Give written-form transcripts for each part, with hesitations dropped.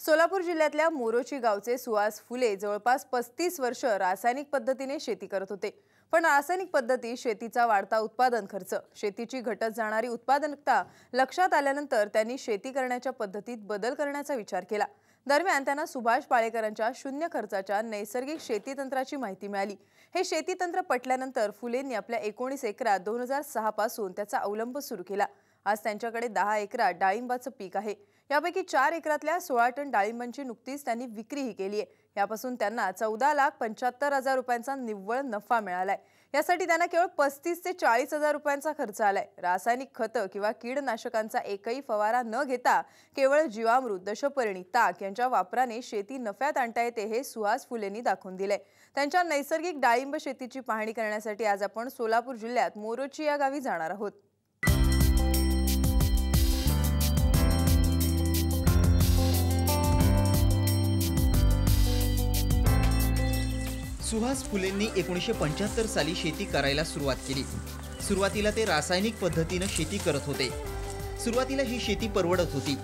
सोलापूर जिल्ह्यातल्या मोरोची गावचे सुहास फुले जवळपास 35 वर्ष रासायनिक पद्धतीने शेती करत होते। पण रासायनिक पद्धती शेतीचा वाढता उत्पादन खर्च, शेतीची घटत जाणारी उत्पादकता लक्षात आल्यानंतर त्यांनी शेती करण्याच्या पद्धतीत बदल करण्याचा विचार केला। दरम्यान त्यांना सुभाष पाळेकरांच्या शून्य खर्चाच्या नैसर्गिक शेती तंत्राची माहिती मिळाली। हे शेती तंत्र पटल्यानंतर फुलेंनी आपल्या 19 एकरात 2006 पासून त्याचा अवलंब सुरू केला। आज त्यांच्याकडे 10 एकरात डाळिंबाचं पीक आहे। यापैकी 4 एकरातल्या 16 टन डाळिंबांची नुकतीच त्यांनी विक्रीही केली आहे। यापासून त्यांना 14,75,000 रुपयांचा निव्वळ नफा मिळालाय। यासाठी त्यांना केवळ 35 ते 40,000 रुपयांचा खर्च आलाय। रासायनिक खतं किंवा कीडनाशकांचा एकही फवारा न घेता केवळ जीवामृत, दशपर्णी, ताक यांच्या वापराने शेती नफ्यात आणता येते हे सुहास फुलेंनी दाखवून दिले। त्यांच्या नैसर्गिक डाळिंब शेतीची पाहणी करण्यासाठी आज आपण सोलापूर जिल्ह्यात मोरोची या गावी जाणार आहोत। सुहास फुलेंनी 1975 साली शेती करायला सुरुवात केली। सुरुवातीला ते रासायनिक पद्धतीने शेती करत होते। सुरुवातीला ही शेती परवडत होती,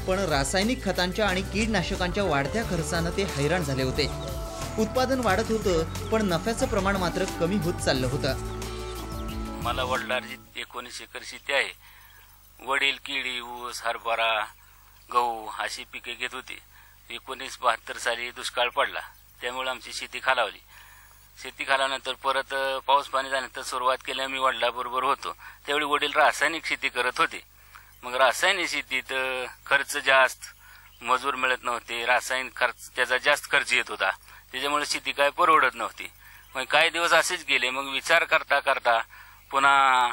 पण रासायनिक खतांच्या आणि कीडनाशकांच्या वाढत्या खर्चाने ते हैराण झाले होते। उत्पादन वाढत होतं, पण नफ्याचं प्रमाण मात्र कमी होत चाललं होतं। मला वडिलांची 19 एकर शेती आहे। वडील केळी, ऊस, हरभरा, गहू अशी पिके घेत होते। 1972 साली दुष्काळ पडला, त्यामुळे आमची शेती खालावली। शेती खालावल्यानंतर परत पाऊस पाणी झाल्यानंतर सुरुवात केली। मी वडिलांबरोबर होतो, त्यावेळी वडील रासायनिक शेती करत होते। मग रासायनिक शेतीत खर्च जास्त, मजूर मिळत नव्हते, रासायनिक खर्च त्याचा जास्त खर्च येत होता, त्याच्यामुळे शेती काय परवडत नव्हती। मग काही दिवस असेच गेले। मग विचार करता करता पुन्हा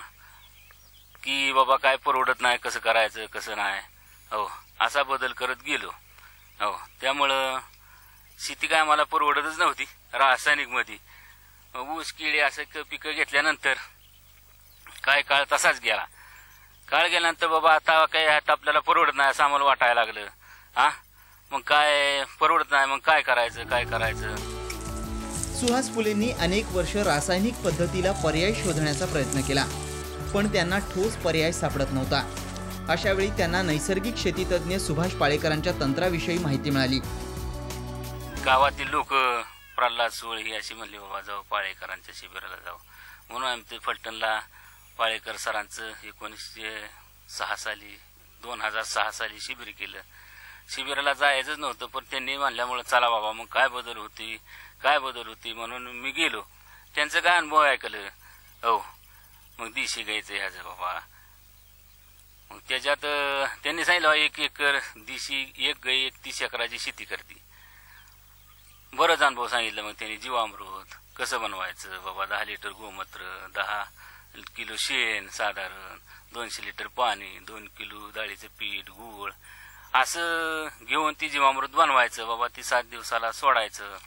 की बाबा काय परवडत नाही, कसं करायचं कसं नाही, हो असा बदल करत गेलो। हो त्यामुळं शेती काय मला परवडतच नव्हती रासायनिक मध्ये। ऊस केळी असं पिकं घेतल्यानंतर काय काळ तसाच गेला। काळ गेल्यानंतर बाबा आता काय आपल्याला परवडत नाही असं आम्हाला वाटायला लागलं। मग काय परवडत नाही, मग काय करायचं। सुहास फुलेंनी अनेक वर्ष रासायनिक पद्धतीला पर्याय शोधण्याचा प्रयत्न केला, पण त्यांना ठोस पर्याय सापडत नव्हता। अशा वेळी त्यांना नैसर्गिक शेती तज्ञ सुभाष पाळेकरांच्या तंत्राविषयी माहिती मिळाली। गावातील लोक प्रल्हाद सोळी अशी म्हणले, बाबा जाऊ पाळेकरांच्या शिबिराला जाऊ, म्हणून आम्ही फलटणला पाळेकर सरांचं 2006 साली शिबिर केलं। शिबिराला जायचंच नव्हतं, पण त्यांनी म्हणल्यामुळे चला बाबा मग काय बदल होती म्हणून मी गेलो। त्यांचं काय अनुभव ऐकलं। हो मग दिशी घ्यायचं ह्याचं बाबा। मग त्याच्यात त्यांनी सांगितलं 1 एकर दिशी, 1 गाय 31 एकराची शेती करते। बरंच अनुभव सांगितलं। मग त्यांनी जीवामृत कसं बनवायचं बाबा, 10 लिटर गोमूत्र, 10 किलो शेण, साधारण 200 लिटर पाणी, 2 किलो डाळीचं पीठ, गूळ असं घेऊन ती जीवामृत बनवायचं बाबा। ती 7 दिवसाला सोडायचं।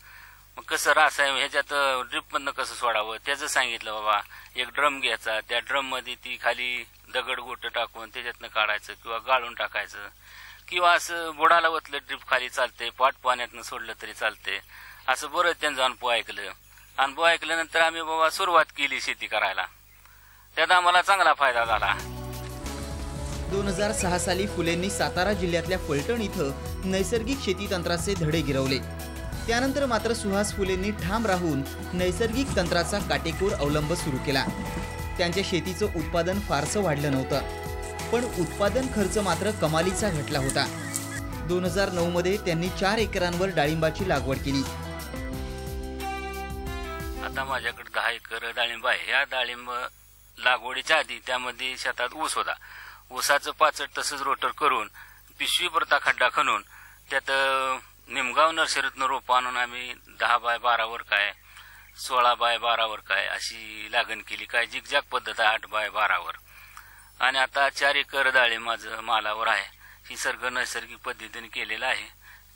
मग कसं रासायनिक ह्याच्यात ड्रिपमधनं कसं सोडावं त्याचं सांगितलं बाबा। एक ड्रम घ्यायचा, त्या ड्रम मध्ये ती खाली दगड गोटं टाकून त्याच्यातनं काढायचं किंवा गाळून टाकायचं, किंवा असं बुडाला वतलं ड्रिप खाली चालते, पाट पाण्यातनं सोडलं तरी चालते। असं बरंच त्यांचा अनुभव ऐकल्यानंतर आम्ही बाबा सुरुवात केली शेती करायला। त्यात आम्हाला चांगला फायदा झाला। 2006 साली फुलेंनी सातारा जिल्ह्यातल्या फलटण इथं नैसर्गिक शेती तंत्राचे धडे गिरवले। त्यानंतर मात्र सुहास फुलेंनी ठाम राहून नैसर्गिक तंत्राचा काटेकोर अवलंब सुरू केला। त्यांच्या शेतीचं उत्पादन फारसं वाढलं नव्हतं, पण उत्पादन खर्च मात्र कमालीचा घटला होता। 2009 मध्ये त्यांनी 4 एकरांवर डाळिंबाची लागवड केली। आता माझ्याकडे 10 एकर डाळिंब आहे। या डाळिंब लागवडीच्या आधी त्यामध्ये शेतात ऊस होता। ऊसाचं पाचट तसंच रोटर करून पिशवी परता खड्डा खणून त्यात निमगाव नर्सरीतनं रोपं आणून आम्ही 10 बाय 12 वर काय, 16 बाय 12 वर काय अशी लागण केली। काय झिगझॅग पद्धत आहे 8 बाय 12 वर। आणि आता 4 एकर डाळिंब माझं मालावर आहे। ही सर्ग नैसर्गिक पद्धतीने केलेला आहे।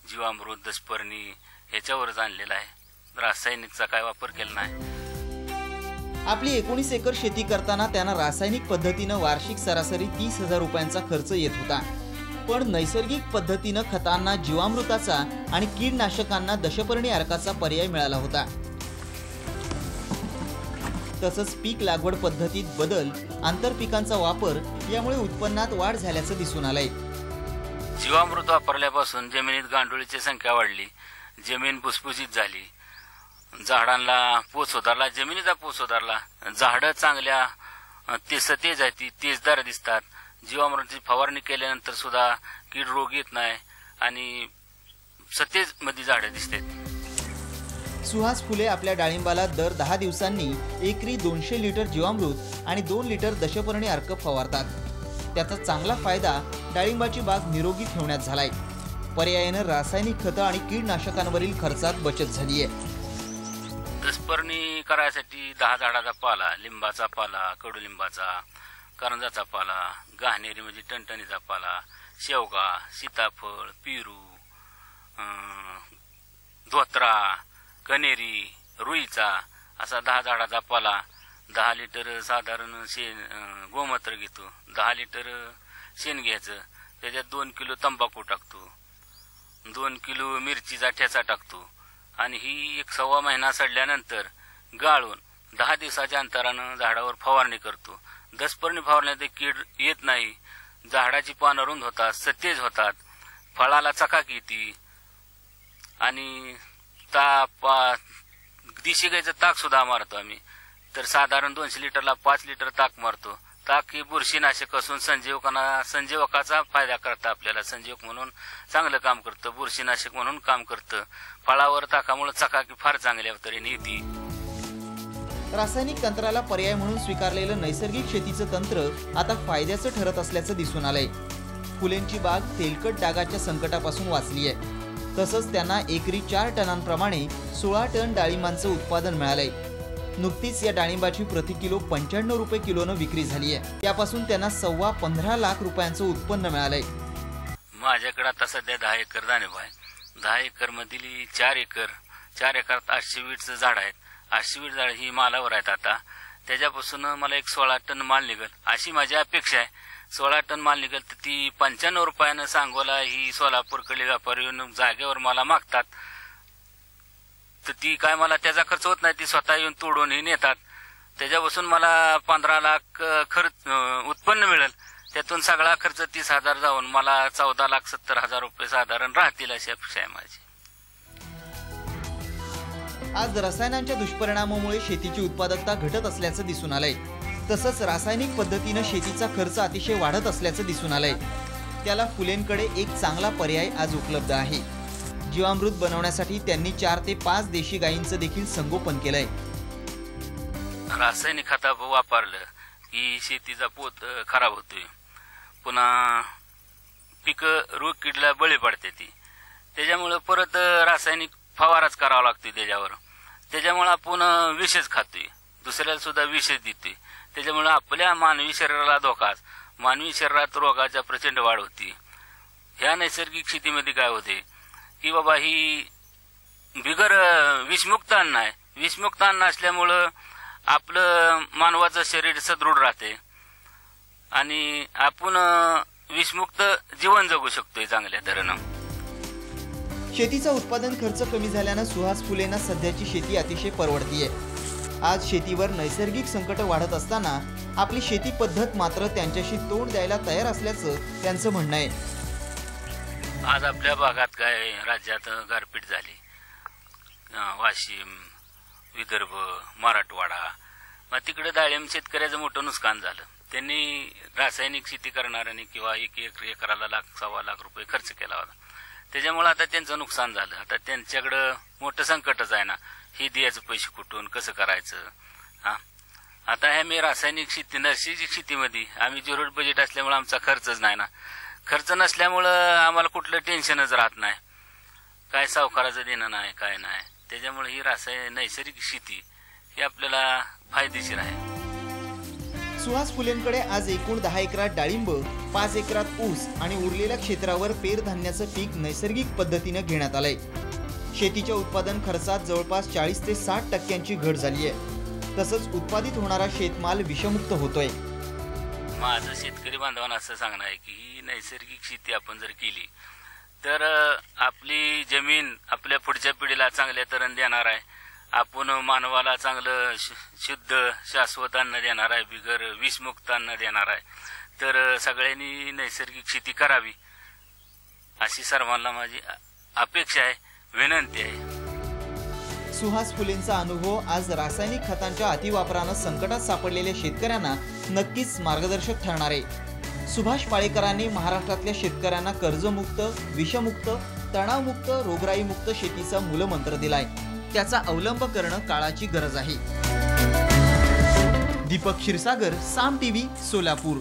जीवामृत, दशपर्णी ह्याच्यावरच आणलेला आहे, रासायनिकचा काय वापर केला नाही। आपली 19 एकर शेती करताना त्यांना रासायनिक पद्धतीनं वार्षिक सरासरी 30,000 रुपयांचा खर्च येत होता, पण नैसर्गिक पद्धतीनं खतांना जीवामृताचा आणि कीडनाशकांना दशपर्णी अर्काचा पर्याय मिळाला होता। तसंच पीक लागवड पद्धतीत बदल, आंतरपिकांचा वापर यामुळे उत्पन्नात वाढ झाल्याचं दिसून आलंय। जीवामृत वापरल्यापासून जमिनीत गांडुळीची संख्या वाढली, जमीन भुसभुशीत झाली, झाडांना पोत सुधारला, जमिनीचा पोत सुधारला, झाडं चांगल्या सतेज आहेत, ती तेजदार दिसतात. जीवामृताची फवारणी केल्यानंतर सुद्धा कीड रोग येत नाही आणि सतेज मध्ये झाडं दिसतात. सुहास फुले आपल्या डाळिंबाला दर 10 दिवसांनी एकरी 200 लिटर जीवामृत आणि 2 लिटर दशपर्णी अर्क फवारतात. त्याचा चांगला फायदा डाळिंबाची बाग निरोगी ठेवण्यात झालाय. पर्यायाने रासायनिक खतं आणि कीडनाशकांवरील खर्चात बचत झाली आहे. दशपर्णी करायसाठी 10 झाडाचा पाला, लिंबाचा पाला, कडुलिंबाचा, करंजाचा पाला, घाणेरी म्हणजे टणटणीचा पाला, शेवगा, सीताफळ, पेरू, धोत्रा, कनेरी, रुईचा असा 10 झाडाचा पाला, 10 लिटर साधारण गोमूत्र घेतो, 10 लिटर शेण घ्यायचं, त्याच्यात 2 किलो तंबाखू टाकतो, 2 किलो मिरचीचा ठेचा टाकतो आणि ही 1.25 महिना सडल्यानंतर गाळून 10 दिवसाच्या अंतरानं झाडावर फवारणी करतो. दशपर्णी फवारण्यात कीड येत नाही, झाडाची पानं रुंद होतात, सतेज होतात, फळाला चकाकी येते आणि देशी गाईचं ताक सुद्धा मारतो आम्ही. तर साधारण 200 लिटरला 5 लिटर ताक मारतो. ताक ही बुरशीनाशक असून संजीवकाचा फायदा करतं, आपल्याला संजीवक म्हणून चांगलं काम करतं, बुरशीनाशक म्हणून काम करतं. फळावर ताकामुळे चकाकी फार चांगल्या तऱ्हेने येते. रासायनिक तंत्राला पर्याय म्हणून स्वीकारलेलं नैसर्गिक शेतीचं तंत्र आता फायद्याचं ठरत असल्याचं दिसून आलंय. फुलेंची बाग तेलकट डागाच्या संकटापासून वाचली आहे. तसंच त्यांना एकरी 4 टनांप्रमाणे 16 टन डाळिंबांचं उत्पादन मिळालंय. नुकतीच या डाळिंबाची प्रति किलो 95 रुपये किलोनं विक्री झाली आहे. त्यापासून त्यांना 15.25 लाख रुपयांचं उत्पन्न मिळालंय. माझ्याकडे आता सध्या 10 एकर दाणेबा आहे. 10 एकर मधील 4 एकरात 800 वीटचं झाड आहेत. 800 वीट झाड ही मालावर आहेत. आता त्याच्यापासून मला एक 16 टन माल निघल अशी माझी अपेक्षा आहे. 16 टन माल निघल तर ती 95 रुपयानं सांगोला ही सोलापूरकडे व्यापारी येऊन जागेवर मला मागतात. तर ती काय मला त्याचा खर्च होत नाही, ती स्वतः येऊन तोडून ही नेतात. त्याच्यापासून मला 15 लाख खर्च उत्पन्न मिळेल. त्यातून सगळा खर्च 30,000 जाऊन मला 14,70,000 रुपये साधारण राहतील अशी अपेक्षा आहे माझी. आज रसायनांच्या दुष्परिणामामुळे शेतीची उत्पादकता घटत असल्याचं दिसून आलंय. तसंच रासायनिक पद्धतीनं शेतीचा खर्च अतिशय वाढत असल्याचं दिसून आलंय. त्याला फुलेंकडे एक चांगला पर्याय आज उपलब्ध आहे. जीवामृत बनवण्यासाठी त्यांनी 4 ते 5 देशी गायींचं देखील संगोपन केलंय. रासायनिक खता वापरलं की शेतीचा पोत खराब होतोय, पुन्हा पिकं रोग किडला बळी पडते ती. त्याच्यामुळे परत रासायनिक फवाराच करावा लागतोय त्याच्यामुळे आपण विषच खातोय, दुसऱ्याला सुद्धा विषच देतोय. त्याच्यामुळे आपल्या मानवी शरीराला धोकाच, मानवी शरीरात रोगाच्या प्रचंड वाढ होती. ह्या नैसर्गिक शेतीमध्ये काय होते की बाबा ही बिगर विषमुक्त अन्न आहे. विषमुक्त अन्न असल्यामुळं आपलं मानवाचं शरीर सदृढ राहते आणि आपण विषमुक्त जीवन जगू शकतोय चांगल्या तऱ्हेनं. शेतीचा उत्पादन खर्च कमी झाल्यानं सुहास फुलेंना सध्याची शेती अतिशय परवडतीये. आज शेतीवर नैसर्गिक संकट वाढत असताना आपली शेती पद्धत मात्र त्यांच्याशी तोंड द्यायला तयार असल्याचं त्यांचं म्हणणं आहे. आज आपल्या भागात काय राज्यात गारपीट झाली, वाशिम, विदर्भ, मराठवाडा, मग तिकडे डाळिंब शेतकऱ्याचं मोठं नुकसान झालं. त्यांनी रासायनिक शेती करणाऱ्यांनी किंवा एक एकराला 1.25 लाख रुपये खर्च केला होता. त्याच्यामुळे आता त्यांचं नुकसान झालं. आता त्यांच्याकडं मोठं संकटच आहे ना, हे द्यायचं पैसे कुठून, कसं करायचं. आता ह्या मी रासायनिक शेती नैसर्गिक शेतीमध्ये आम्ही 0 बजेट असल्यामुळे आमचा खर्चच नाही ना. खर्च नसल्यामुळं आम्हाला कुठलं टेन्शनच राहत नाही, काय सावकाराचं देणं नाही, काय नाही. त्याच्यामुळे ही नैसर्गिक शेती ही आपल्याला फायदेशीर आहे. सुहास फुलेंकडे आज एकूण 10 एकरात डाळिंब, 5 एकरात ऊस आणि उरलेल्या क्षेत्रावर पेरधान्याचं पीक नैसर्गिक पद्धतीनं घेण्यात आलंय. शेतीच्या उत्पादन खर्चात जवळपास 40 ते 60% घट झाली आहे. तसंच उत्पादित होणारा शेतमाल विषमुक्त होतोय. माझं शेतकरी बांधवांना असं सांगणं आहे की ही नैसर्गिक शेती आपण जर केली तर आपली जमीन आपल्या पुढच्या पिढीला चांगल्या तऱ्हेने देणार आहे. आपण मानवाला चांगलं शुद्ध शाश्वत अन्न देणार आहे, बिगर विषमुक्त अन्न देणार आहे. तर सगळ्यांनी नैसर्गिक शेती करावी अशी सर्वांना माझी अपेक्षा आहे, विनंती आहे. सुहास फुलेंचा अनुभव आज रासायनिक खतांच्या अतिवापरानं संकटात सापडलेल्या शेतकऱ्यांना नक्कीच मार्गदर्शक ठरणार आहे. सुभाष पाळेकरांनी महाराष्ट्रातल्या शेतकऱ्यांना कर्जमुक्त, विषमुक्त, तणावमुक्त, रोगराईमुक्त शेतीचा मूलमंत्र दिलाय. त्याचा अवलंब करणं काळाची गरज आहे. दीपक क्षीरसागर, साम टीव्ही, सोलापूर.